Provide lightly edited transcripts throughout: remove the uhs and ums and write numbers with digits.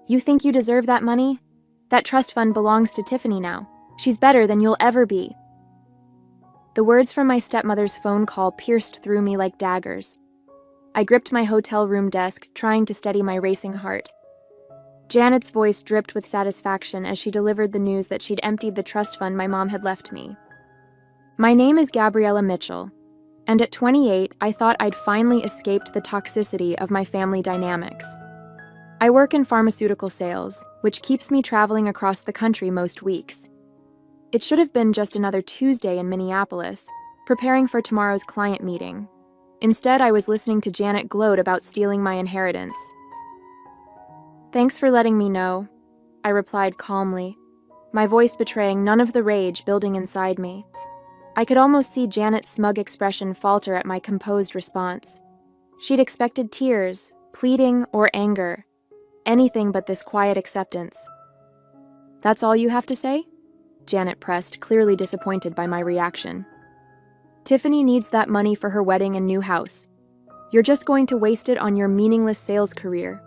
You think you deserve that money? That trust fund belongs to Tiffany now. She's better than you'll ever be." The words from my stepmother's phone call pierced through me like daggers. I gripped my hotel room desk, trying to steady my racing heart. Janet's voice dripped with satisfaction as she delivered the news that she'd emptied the trust fund my mom had left me. My name is Gabriella Mitchell, and at 28, I thought I'd finally escaped the toxicity of my family dynamics. I work in pharmaceutical sales, which keeps me traveling across the country most weeks. It should have been just another Tuesday in Minneapolis, preparing for tomorrow's client meeting. Instead, I was listening to Janet gloat about stealing my inheritance. "Thanks for letting me know," I replied calmly, my voice betraying none of the rage building inside me. I could almost see Janet's smug expression falter at my composed response. She'd expected tears, pleading, or anger. Anything but this quiet acceptance. "That's all you have to say?" Janet pressed, clearly disappointed by my reaction. "Tiffany needs that money for her wedding and new house. You're just going to waste it on your meaningless sales career."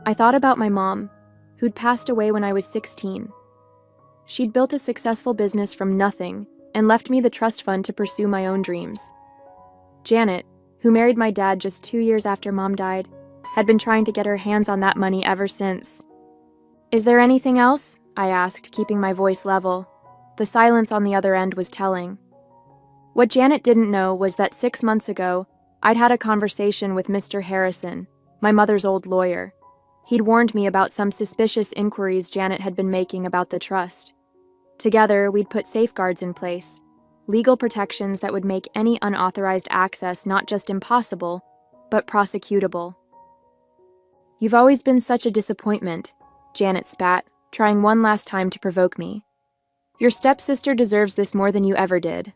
I thought about my mom, who'd passed away when I was 16. She'd built a successful business from nothing and left me the trust fund to pursue my own dreams. Janet, who married my dad just 2 years after Mom died, had been trying to get her hands on that money ever since. "Is there anything else?" I asked, keeping my voice level. The silence on the other end was telling. What Janet didn't know was that 6 months ago, I'd had a conversation with Mr. Harrison, my mother's old lawyer. He'd warned me about some suspicious inquiries Janet had been making about the trust. Together, we'd put safeguards in place, legal protections that would make any unauthorized access not just impossible, but prosecutable. "You've always been such a disappointment," Janet spat, trying one last time to provoke me. "Your stepsister deserves this more than you ever did."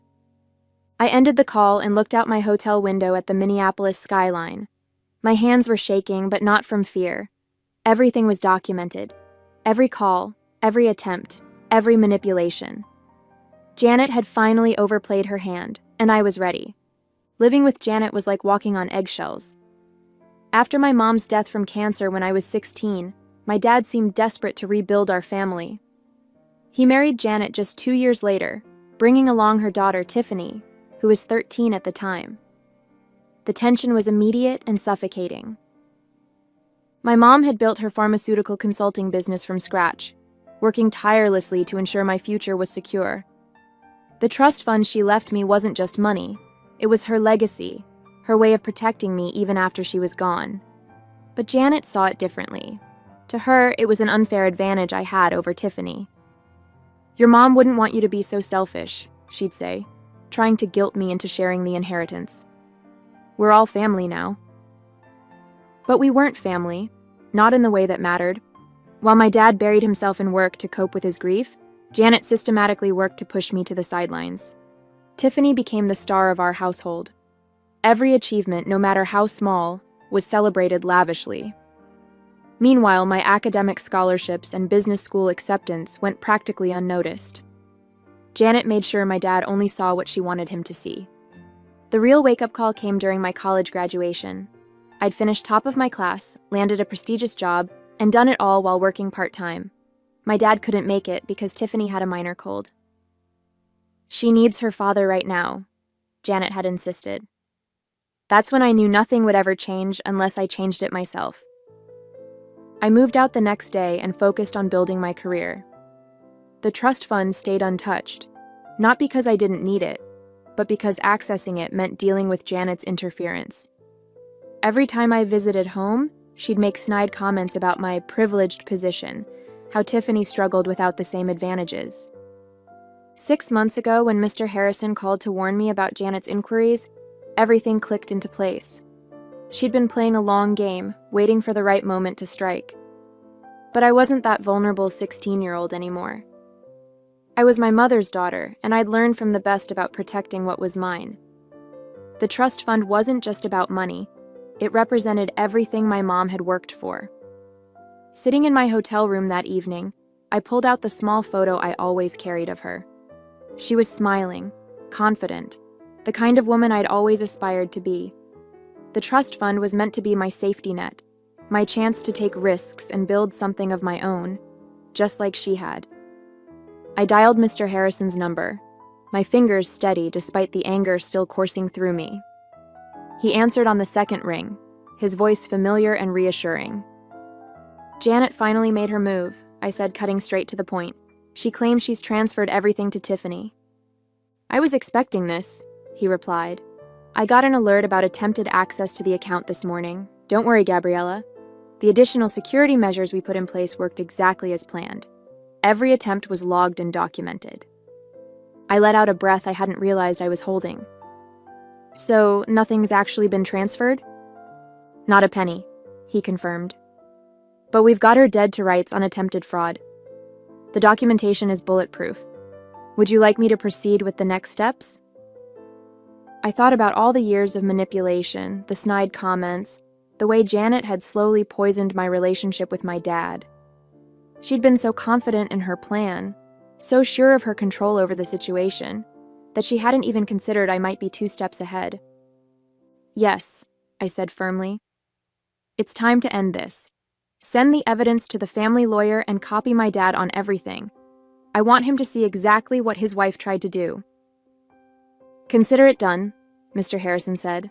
I ended the call and looked out my hotel window at the Minneapolis skyline. My hands were shaking, but not from fear. Everything was documented. Every call, every attempt, every manipulation. Janet had finally overplayed her hand, and I was ready. Living with Janet was like walking on eggshells. After my mom's death from cancer when I was 16, my dad seemed desperate to rebuild our family. He married Janet just 2 years later, bringing along her daughter Tiffany, who was 13 at the time. The tension was immediate and suffocating. My mom had built her pharmaceutical consulting business from scratch, working tirelessly to ensure my future was secure. The trust fund she left me wasn't just money, it was her legacy, her way of protecting me even after she was gone. But Janet saw it differently. To her, it was an unfair advantage I had over Tiffany. "Your mom wouldn't want you to be so selfish," she'd say, trying to guilt me into sharing the inheritance. "We're all family now." But we weren't family, not in the way that mattered. While my dad buried himself in work to cope with his grief, Janet systematically worked to push me to the sidelines. Tiffany became the star of our household. Every achievement, no matter how small, was celebrated lavishly. Meanwhile, my academic scholarships and business school acceptance went practically unnoticed. Janet made sure my dad only saw what she wanted him to see. The real wake-up call came during my college graduation. I'd finished top of my class, landed a prestigious job, and done it all while working part-time. My dad couldn't make it because Tiffany had a minor cold. "She needs her father right now," Janet had insisted. That's when I knew nothing would ever change unless I changed it myself. I moved out the next day and focused on building my career. The trust fund stayed untouched, not because I didn't need it, but because accessing it meant dealing with Janet's interference. Every time I visited home, she'd make snide comments about my privileged position, how Tiffany struggled without the same advantages. 6 months ago, when Mr. Harrison called to warn me about Janet's inquiries, everything clicked into place. She'd been playing a long game, waiting for the right moment to strike. But I wasn't that vulnerable 16-year-old anymore. I was my mother's daughter, and I'd learned from the best about protecting what was mine. The trust fund wasn't just about money. It represented everything my mom had worked for. Sitting in my hotel room that evening, I pulled out the small photo I always carried of her. She was smiling, confident, the kind of woman I'd always aspired to be. The trust fund was meant to be my safety net, my chance to take risks and build something of my own, just like she had. I dialed Mr. Harrison's number, my fingers steady despite the anger still coursing through me. He answered on the second ring, his voice familiar and reassuring. "Janet finally made her move," I said, cutting straight to the point. "She claims she's transferred everything to Tiffany." "I was expecting this," he replied. "I got an alert about attempted access to the account this morning. Don't worry, Gabriella. The additional security measures we put in place worked exactly as planned. Every attempt was logged and documented." I let out a breath I hadn't realized I was holding. "So, nothing's actually been transferred?" "Not a penny," he confirmed. "But we've got her dead to rights on attempted fraud. The documentation is bulletproof. Would you like me to proceed with the next steps?" I thought about all the years of manipulation, the snide comments, the way Janet had slowly poisoned my relationship with my dad. She'd been so confident in her plan, so sure of her control over the situation, that she hadn't even considered I might be 2 steps ahead. "Yes," I said firmly. "It's time to end this. Send the evidence to the family lawyer and copy my dad on everything. I want him to see exactly what his wife tried to do." "Consider it done," Mr. Harrison said.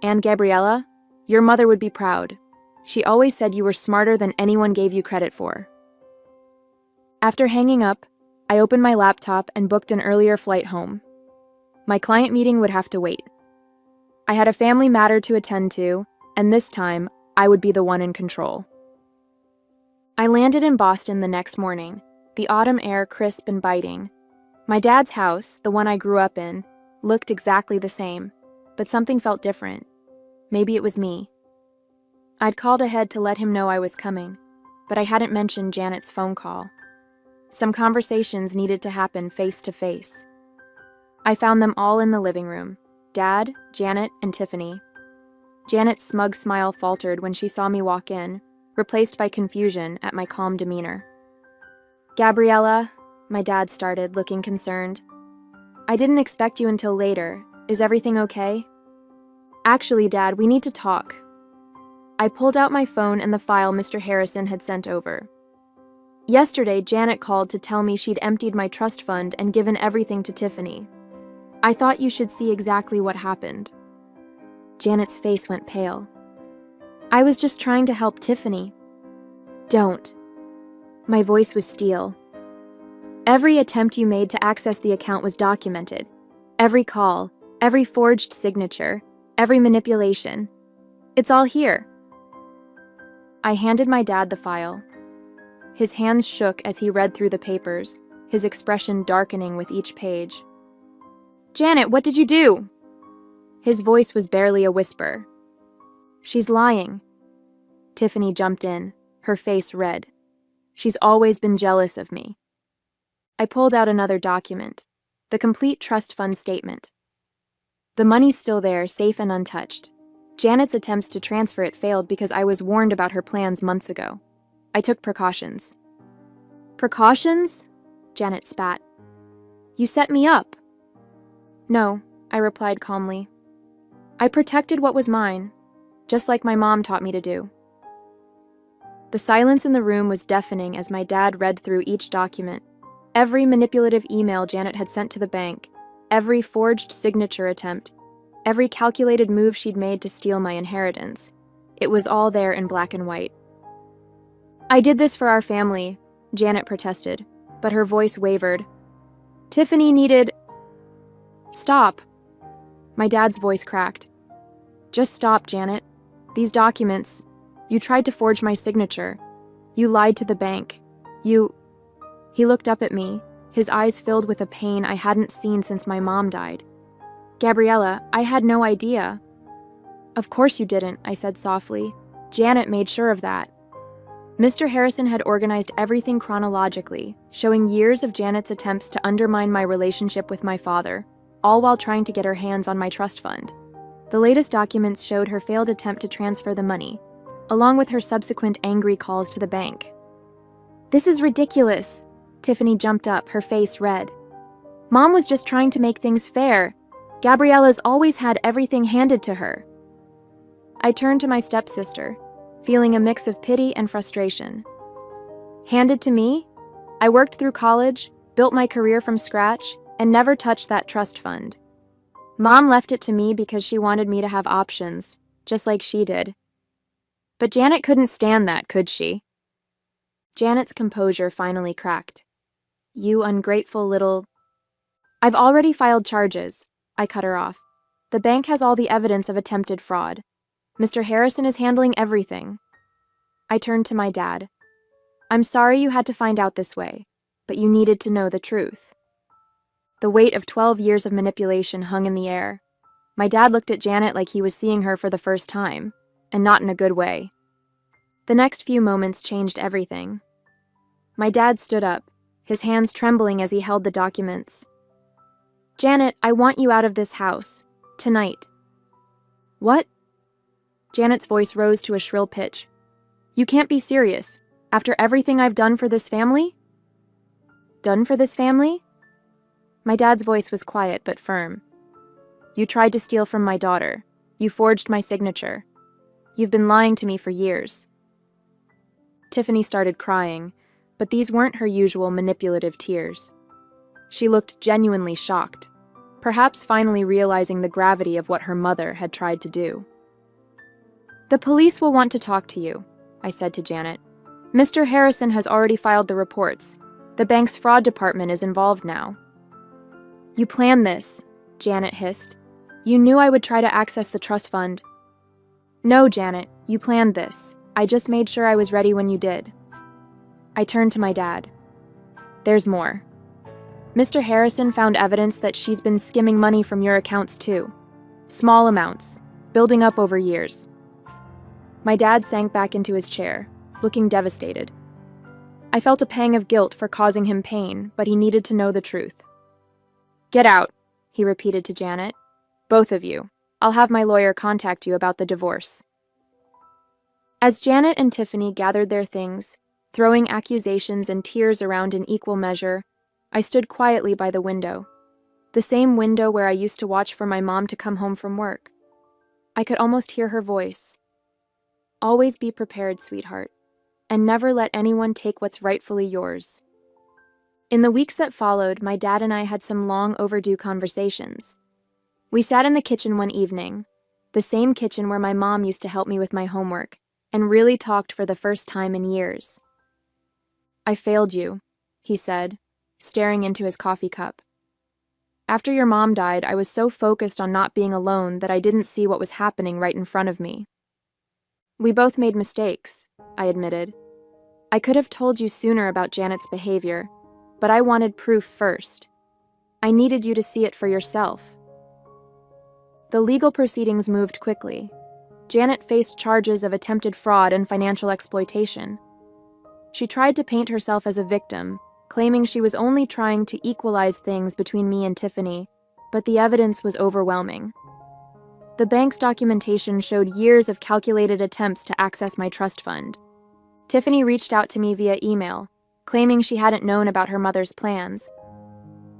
"And Gabriella, your mother would be proud. She always said you were smarter than anyone gave you credit for." After hanging up, I opened my laptop and booked an earlier flight home. My client meeting would have to wait. I had a family matter to attend to, and this time, I would be the one in control. I landed in Boston the next morning, the autumn air crisp and biting. My dad's house, the one I grew up in, looked exactly the same, but something felt different. Maybe it was me. I'd called ahead to let him know I was coming, but I hadn't mentioned Janet's phone call. Some conversations needed to happen face to face. I found them all in the living room: Dad, Janet, and Tiffany. Janet's smug smile faltered when she saw me walk in, replaced by confusion at my calm demeanor. "Gabriella," my dad started, looking concerned. "I didn't expect you until later. Is everything okay?" "Actually, Dad, we need to talk." I pulled out my phone and the file Mr. Harrison had sent over. "Yesterday, Janet called to tell me she'd emptied my trust fund and given everything to Tiffany. I thought you should see exactly what happened." Janet's face went pale. "I was just trying to help Tiffany." "Don't." My voice was steel. "Every attempt you made to access the account was documented. Every call, every forged signature, every manipulation. It's all here." I handed my dad the file. His hands shook as he read through the papers, his expression darkening with each page. "Janet, what did you do?" His voice was barely a whisper. "She's lying." Tiffany jumped in, her face red. "She's always been jealous of me." I pulled out another document, the complete trust fund statement. The money's still there, safe and untouched. Janet's attempts to transfer it failed because I was warned about her plans months ago. I took precautions. "Precautions?" Janet spat. "You set me up." "No," I replied calmly. "I protected what was mine, just like my mom taught me to do." The silence in the room was deafening as my dad read through each document. Every manipulative email Janet had sent to the bank, every forged signature attempt, every calculated move she'd made to steal my inheritance. It was all there in black and white. "I did this for our family," Janet protested, but her voice wavered. "Tiffany needed—" "Stop." My dad's voice cracked. "Just stop, Janet. These documents, you tried to forge my signature. You lied to the bank. You—" He looked up at me, his eyes filled with a pain I hadn't seen since my mom died. "Gabriella, I had no idea." "Of course you didn't," I said softly. "Janet made sure of that." Mr. Harrison had organized everything chronologically, showing years of Janet's attempts to undermine my relationship with my father, all while trying to get her hands on my trust fund. The latest documents showed her failed attempt to transfer the money, along with her subsequent angry calls to the bank. "This is ridiculous." Tiffany jumped up, her face red. "Mom was just trying to make things fair. Gabriella's always had everything handed to her." I turned to my stepsister. feeling a mix of pity and frustration. Handed to me? I worked through college, built my career from scratch, and never touched that trust fund. Mom left it to me because she wanted me to have options, just like she did. But Janet couldn't stand that, could she? Janet's composure finally cracked. You ungrateful little... I've already filed charges, I cut her off. The bank has all the evidence of attempted fraud. Mr. Harrison is handling everything. I turned to my dad. I'm sorry you had to find out this way, but you needed to know the truth. The weight of 12 years of manipulation hung in the air. My dad looked at Janet like he was seeing her for the first time, and not in a good way. The next few moments changed everything. My dad stood up, his hands trembling as he held the documents. Janet, I want you out of this house. Tonight. What? Janet's voice rose to a shrill pitch. You can't be serious. After everything I've done for this family? Done for this family? My dad's voice was quiet but firm. You tried to steal from my daughter. You forged my signature. You've been lying to me for years. Tiffany started crying, but these weren't her usual manipulative tears. She looked genuinely shocked, perhaps finally realizing the gravity of what her mother had tried to do. The police will want to talk to you, I said to Janet. Mr. Harrison has already filed the reports. The bank's fraud department is involved now. You planned this, Janet hissed. You knew I would try to access the trust fund. No, Janet, you planned this. I just made sure I was ready when you did. I turned to my dad. There's more. Mr. Harrison found evidence that she's been skimming money from your accounts too. Small amounts, building up over years. My dad sank back into his chair, looking devastated. I felt a pang of guilt for causing him pain, but he needed to know the truth. Get out, he repeated to Janet. Both of you. I'll have my lawyer contact you about the divorce. As Janet and Tiffany gathered their things, throwing accusations and tears around in equal measure, I stood quietly by the window, the same window where I used to watch for my mom to come home from work. I could almost hear her voice. Always be prepared, sweetheart, and never let anyone take what's rightfully yours. In the weeks that followed, my dad and I had some long overdue conversations. We sat in the kitchen one evening, the same kitchen where my mom used to help me with my homework, and really talked for the first time in years. I failed you, he said, staring into his coffee cup. After your mom died, I was so focused on not being alone that I didn't see what was happening right in front of me. We both made mistakes, I admitted. I could have told you sooner about Janet's behavior, but I wanted proof first. I needed you to see it for yourself. The legal proceedings moved quickly. Janet faced charges of attempted fraud and financial exploitation. She tried to paint herself as a victim, claiming she was only trying to equalize things between me and Tiffany, but the evidence was overwhelming. The bank's documentation showed years of calculated attempts to access my trust fund. Tiffany reached out to me via email, claiming she hadn't known about her mother's plans.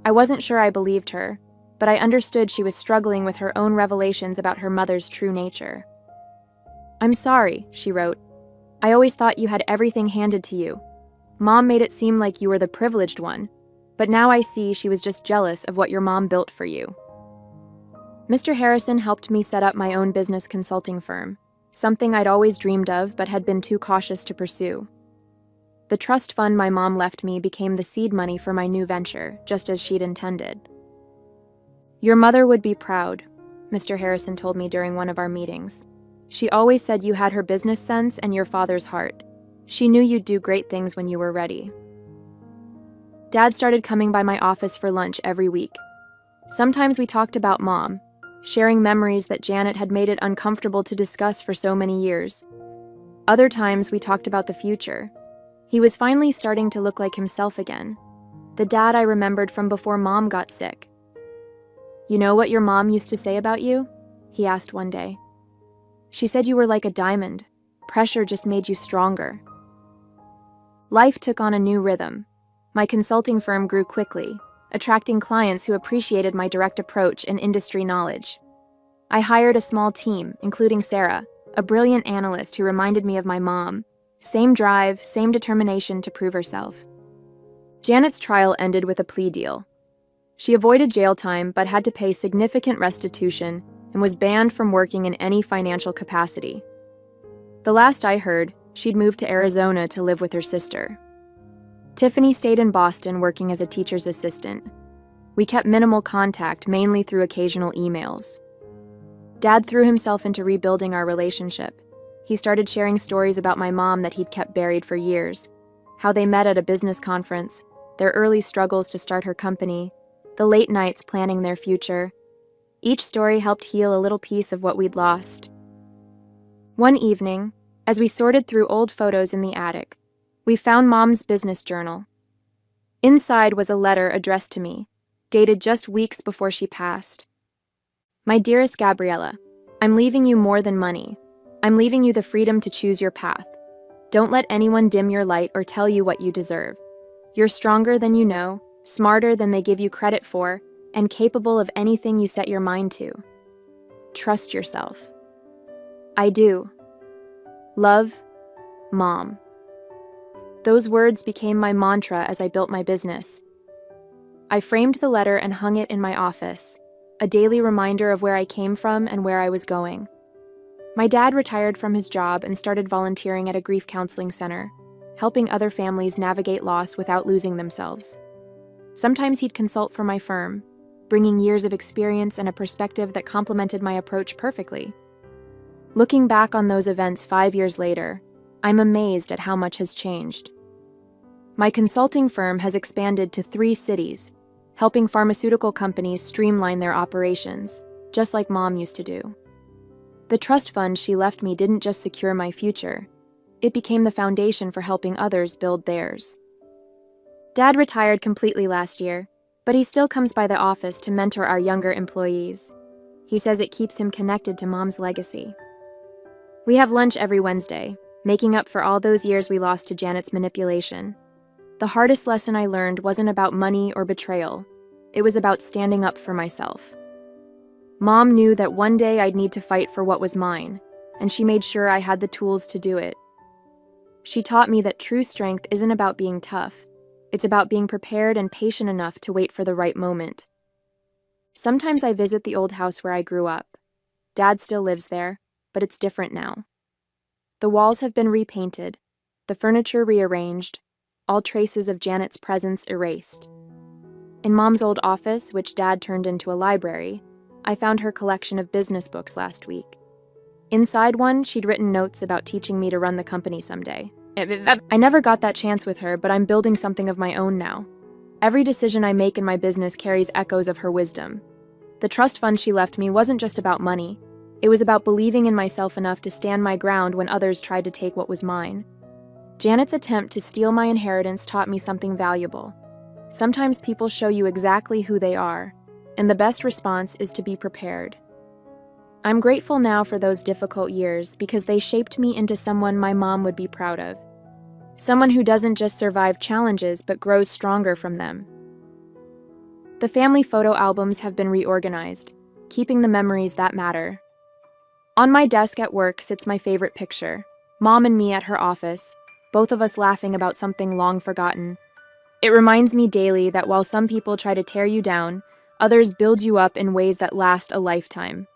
I wasn't sure I believed her, but I understood she was struggling with her own revelations about her mother's true nature. I'm sorry, she wrote. I always thought you had everything handed to you. Mom made it seem like you were the privileged one, but now I see she was just jealous of what your mom built for you. Mr. Harrison helped me set up my own business consulting firm, something I'd always dreamed of but had been too cautious to pursue. The trust fund my mom left me became the seed money for my new venture, just as she'd intended. Your mother would be proud, Mr. Harrison told me during one of our meetings. She always said you had her business sense and your father's heart. She knew you'd do great things when you were ready. Dad started coming by my office for lunch every week. Sometimes we talked about Mom, sharing memories that Janet had made it uncomfortable to discuss for so many years. Other times we talked about the future. He was finally starting to look like himself again, the dad I remembered from before Mom got sick. You know what your mom used to say about you? He asked one day. She said you were like a diamond. Pressure just made you stronger. Life took on a new rhythm. My consulting firm grew quickly, attracting clients who appreciated my direct approach and industry knowledge. I hired a small team, including Sarah, a brilliant analyst who reminded me of my mom. Same drive, same determination to prove herself. Janet's trial ended with a plea deal. She avoided jail time but had to pay significant restitution and was banned from working in any financial capacity. The last I heard, she'd moved to Arizona to live with her sister. Tiffany stayed in Boston working as a teacher's assistant. We kept minimal contact, mainly through occasional emails. Dad threw himself into rebuilding our relationship. He started sharing stories about my mom that he'd kept buried for years, how they met at a business conference, their early struggles to start her company, the late nights planning their future. Each story helped heal a little piece of what we'd lost. One evening, as we sorted through old photos in the attic, we found Mom's business journal. Inside was a letter addressed to me, dated just weeks before she passed. My dearest Gabriella, I'm leaving you more than money. I'm leaving you the freedom to choose your path. Don't let anyone dim your light or tell you what you deserve. You're stronger than you know, smarter than they give you credit for, and capable of anything you set your mind to. Trust yourself. I do. Love, Mom. Those words became my mantra as I built my business. I framed the letter and hung it in my office, a daily reminder of where I came from and where I was going. My dad retired from his job and started volunteering at a grief counseling center, helping other families navigate loss without losing themselves. Sometimes he'd consult for my firm, bringing years of experience and a perspective that complemented my approach perfectly. Looking back on those events 5 years later, I'm amazed at how much has changed. My consulting firm has expanded to 3 cities, helping pharmaceutical companies streamline their operations, just like Mom used to do. The trust fund she left me didn't just secure my future, it became the foundation for helping others build theirs. Dad retired completely last year, but he still comes by the office to mentor our younger employees. He says it keeps him connected to Mom's legacy. We have lunch every Wednesday, making up for all those years we lost to Janet's manipulation. The hardest lesson I learned wasn't about money or betrayal. It was about standing up for myself. Mom knew that one day I'd need to fight for what was mine, and she made sure I had the tools to do it. She taught me that true strength isn't about being tough. It's about being prepared and patient enough to wait for the right moment. Sometimes I visit the old house where I grew up. Dad still lives there, but it's different now. The walls have been repainted, the furniture rearranged, all traces of Janet's presence erased. In Mom's old office, which Dad turned into a library, I found her collection of business books last week. Inside one, she'd written notes about teaching me to run the company someday. I never got that chance with her, but I'm building something of my own now. Every decision I make in my business carries echoes of her wisdom. The trust fund she left me wasn't just about money. It was about believing in myself enough to stand my ground when others tried to take what was mine. Janet's attempt to steal my inheritance taught me something valuable. Sometimes people show you exactly who they are, and the best response is to be prepared. I'm grateful now for those difficult years because they shaped me into someone my mom would be proud of. Someone who doesn't just survive challenges but grows stronger from them. The family photo albums have been reorganized, keeping the memories that matter. On my desk at work sits my favorite picture, Mom and me at her office, both of us laughing about something long forgotten. It reminds me daily that while some people try to tear you down, others build you up in ways that last a lifetime.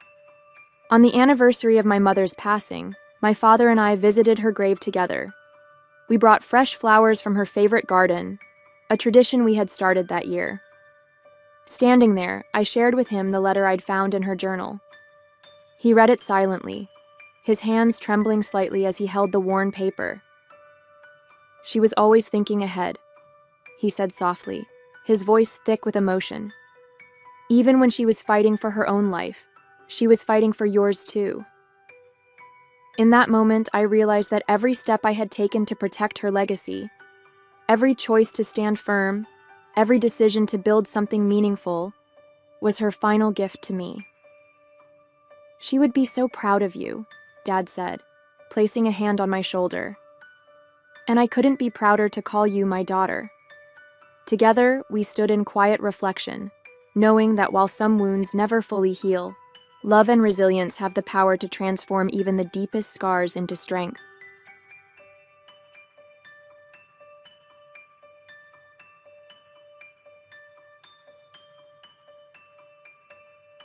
On the anniversary of my mother's passing, my father and I visited her grave together. We brought fresh flowers from her favorite garden, a tradition we had started that year. Standing there, I shared with him the letter I'd found in her journal. He read it silently, his hands trembling slightly as he held the worn paper. "She was always thinking ahead," he said softly, his voice thick with emotion. "Even when she was fighting for her own life, she was fighting for yours too." In that moment, I realized that every step I had taken to protect her legacy, every choice to stand firm, every decision to build something meaningful, was her final gift to me. "She would be so proud of you," Dad said, placing a hand on my shoulder. "And I couldn't be prouder to call you my daughter." Together, we stood in quiet reflection, knowing that while some wounds never fully heal, Love and resilience have the power to transform even the deepest scars into strength.